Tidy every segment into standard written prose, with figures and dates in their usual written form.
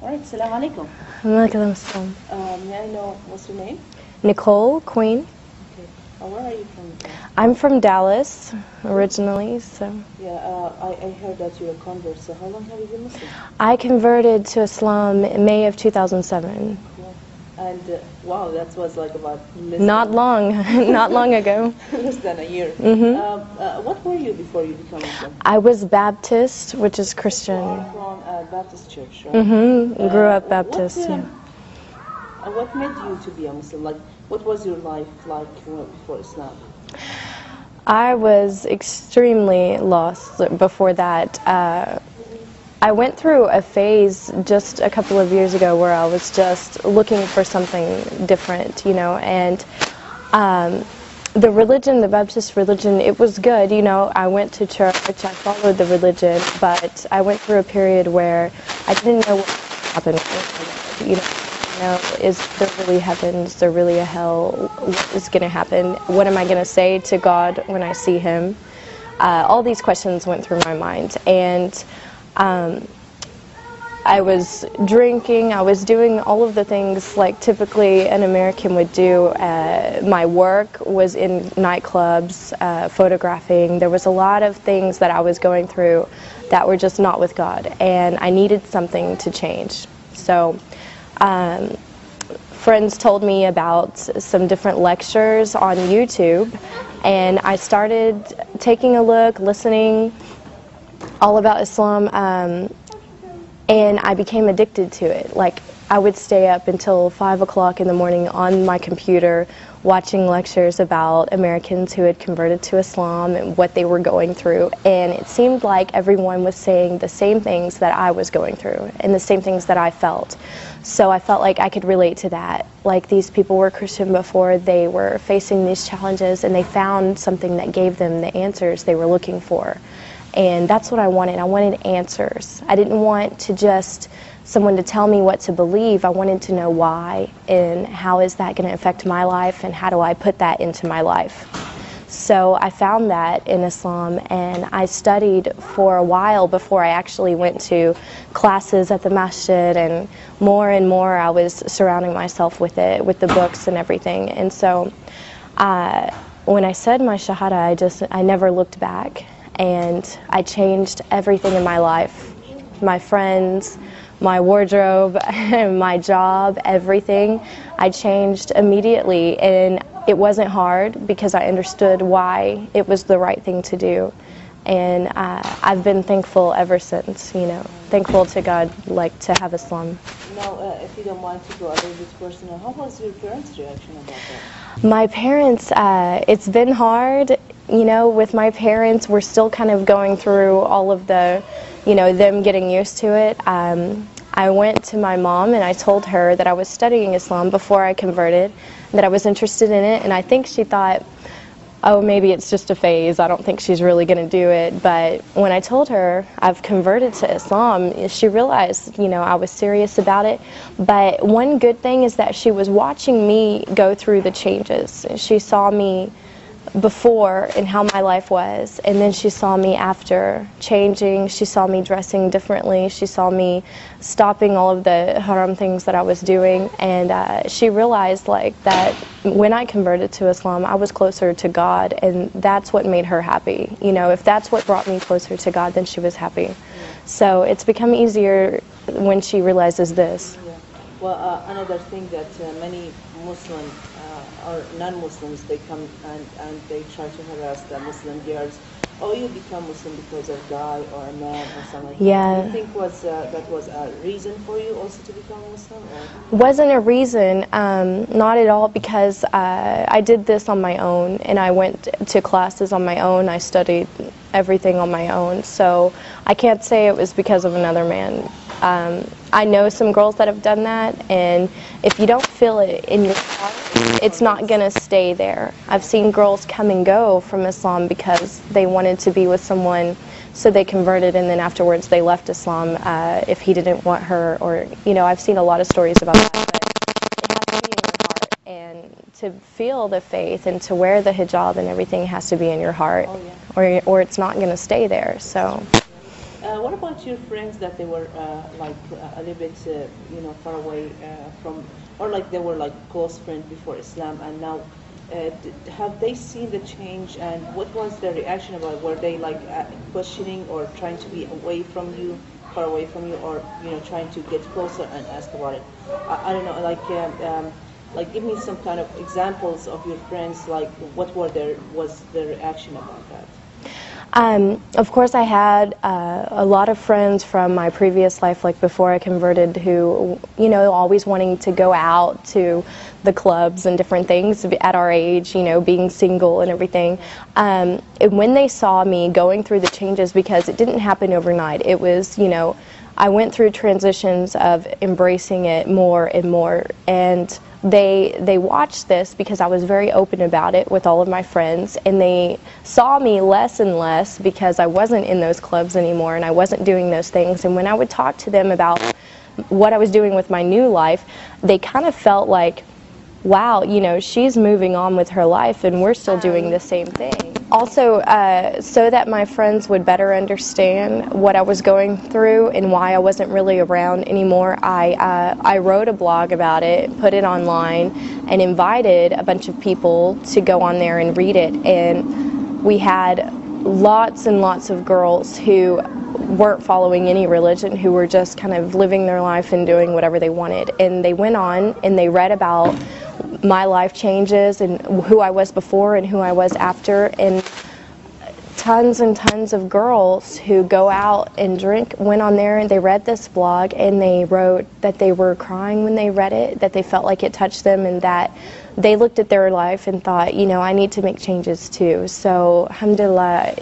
All right, salam alaikum. Walaikum assalam. May I know what's your name? Nikōڵ, Queen. Okay. Where are you from? I'm from Dallas originally, so. Yeah, I heard that you're a convert. So how long have you been Muslim? I converted to Islam in May of 2007. Cool. And wow, that was like about Not long, not long ago. less than a year. What were you before you became Muslim? I was Baptist, which is Christian. From a Baptist church, right? Grew up Baptist. What made you to be a Muslim? Like, what was your life like before Islam? I was extremely lost before that. I went through a phase just a couple of years ago where I was just looking for something different, you know, and the religion, the Baptist religion, it was good, you know. I went to church, I followed the religion, but I went through a period where I didn't know what happened, you know, is there really heaven, is there really a hell, what is going to happen, what am I going to say to God when I see Him? All these questions went through my mind, and I was drinking, I was doing all of the things like typically an American would do. My work was in nightclubs, photographing. There was a lot of things that I was going through that were just not with God, and I needed something to change. So friends told me about some different lectures on YouTube, and I started taking a look, listening all about Islam, and I became addicted to it. Like, I would stay up until 5 o'clock in the morning on my computer watching lectures about Americans who had converted to Islam and what they were going through, and it seemed like everyone was saying the same things that I was going through and the same things that I felt. So I felt like I could relate to that. Like, these people were Christian before, they were facing these challenges, and they found something that gave them the answers they were looking for. And that's what I wanted. I wanted answers. I didn't want to just someone to tell me what to believe. I wanted to know why, and how is that going to affect my life, and how do I put that into my life. So I found that in Islam, and I studied for a while before I actually went to classes at the masjid, and more I was surrounding myself with it, with the books and everything. And so when I said my shahada, I never looked back. And I changed everything in my life, my friends, my wardrobe, my job, everything. I changed immediately, and it wasn't hard because I understood why it was the right thing to do. And I've been thankful ever since, you know, thankful to God, like, to have Islam. Now, if you don't mind to go a little bit personal, how was your parents' reaction about that? My parents, it's been hard. You know, with my parents, we're still kind of going through all of the, you know, them getting used to it. I went to my mom and I told her that I was studying Islam before I converted, that I was interested in it, and I think she thought, oh, maybe it's just a phase, I don't think she's really going to do it. But when I told her I've converted to Islam, she realized, you know, I was serious about it. But one good thing is that she was watching me go through the changes. She saw me before and how my life was, and then she saw me after changing. She saw me dressing differently. She saw me stopping all of the haram things that I was doing, and she realized, like, that when I converted to Islam, I was closer to God, and that's what made her happy. You know, if that's what brought me closer to God, then she was happy. So it's become easier when she realizes this. Yeah. Well, another thing that many Muslim or non-Muslims, they come and they try to harass the Muslim girls. Oh, you become Muslim because of a guy or a man or something like Yeah. that. Do you think that was a reason for you also to become Muslim? Or? Wasn't a reason, not at all, because I did this on my own, and I went to classes on my own. I studied everything on my own, so I can't say it was because of another man. I know some girls that have done that, and if you don't feel it in your heart, it's not going to stay there. I've seen girls come and go from Islam because they wanted to be with someone, so they converted, and then afterwards they left Islam if he didn't want her, or, you know, I've seen a lot of stories about that. But it has to be in your heart, and to feel the faith and to wear the hijab and everything has to be in your heart, Oh, yeah. or it's not going to stay there. So. What about your friends that they were like a little bit, far away from, or like they were like close friends before Islam, and now have they seen the change, and what was their reaction about it? Were they like questioning or trying to be away from you, far away from you, or trying to get closer and ask about it? I don't know, like give me some kind of examples of your friends, like what was their reaction about that? Of course, I had a lot of friends from my previous life, like before I converted, who, always wanting to go out to the clubs and different things at our age, being single and everything. And when they saw me going through the changes, because it didn't happen overnight, it was, I went through transitions of embracing it more and more, and they watched this because I was very open about it with all of my friends, and they saw me less and less because I wasn't in those clubs anymore and I wasn't doing those things. And when I would talk to them about what I was doing with my new life, they kind of felt like, wow, she's moving on with her life and we're still doing the same thing. Also, so that my friends would better understand what I was going through and why I wasn't really around anymore, I wrote a blog about it, put it online, and invited a bunch of people to go on there and read it. And we had lots and lots of girls who weren't following any religion, who were just kind of living their life and doing whatever they wanted. And they went on and they read about my life changes and who I was before and who I was after, and tons and tons of girls who go out and drink went on there and they read this blog and they wrote that they were crying when they read it, that they felt like it touched them, and that they looked at their life and thought, I need to make changes too. So alhamdulillah,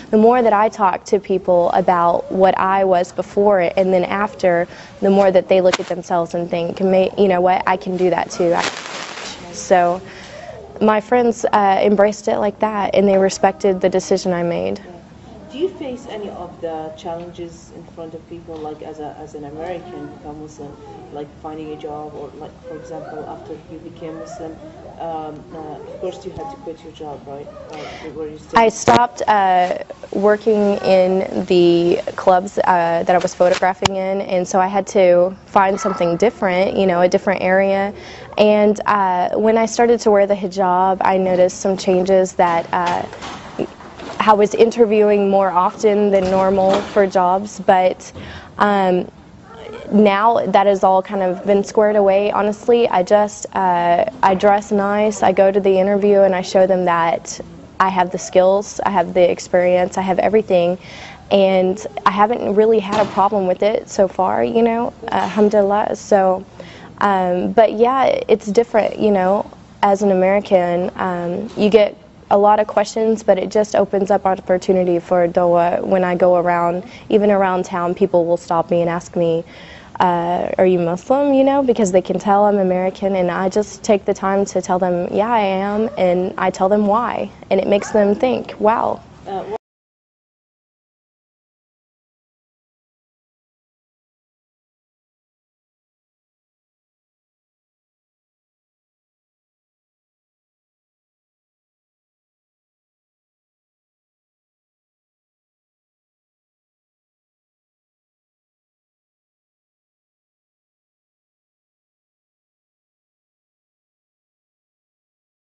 the more that I talk to people about what I was before it and then after, the more that they look at themselves and think, what, I can do that too. So my friends embraced it like that, and they respected the decision I made. Do you face any of the challenges in front of people, like as an American become Muslim, like finding a job, or like, for example, after you became Muslim, first you had to quit your job, right? Were you still... I stopped working in the clubs that I was photographing in, and so I had to find something different, a different area. And when I started to wear the hijab, I noticed some changes that I was interviewing more often than normal for jobs, but now that has all kind of been squared away. Honestly, I just I dress nice, I go to the interview and I show them that I have the skills, I have the experience, I have everything, and I haven't really had a problem with it so far, alhamdulillah. So but yeah, it's different, as an American, you get a lot of questions, but it just opens up opportunity for dawah. When I go around, even around town, people will stop me and ask me, are you Muslim, because they can tell I'm American, and I just take the time to tell them, yeah, I am, and I tell them why, and it makes them think, wow.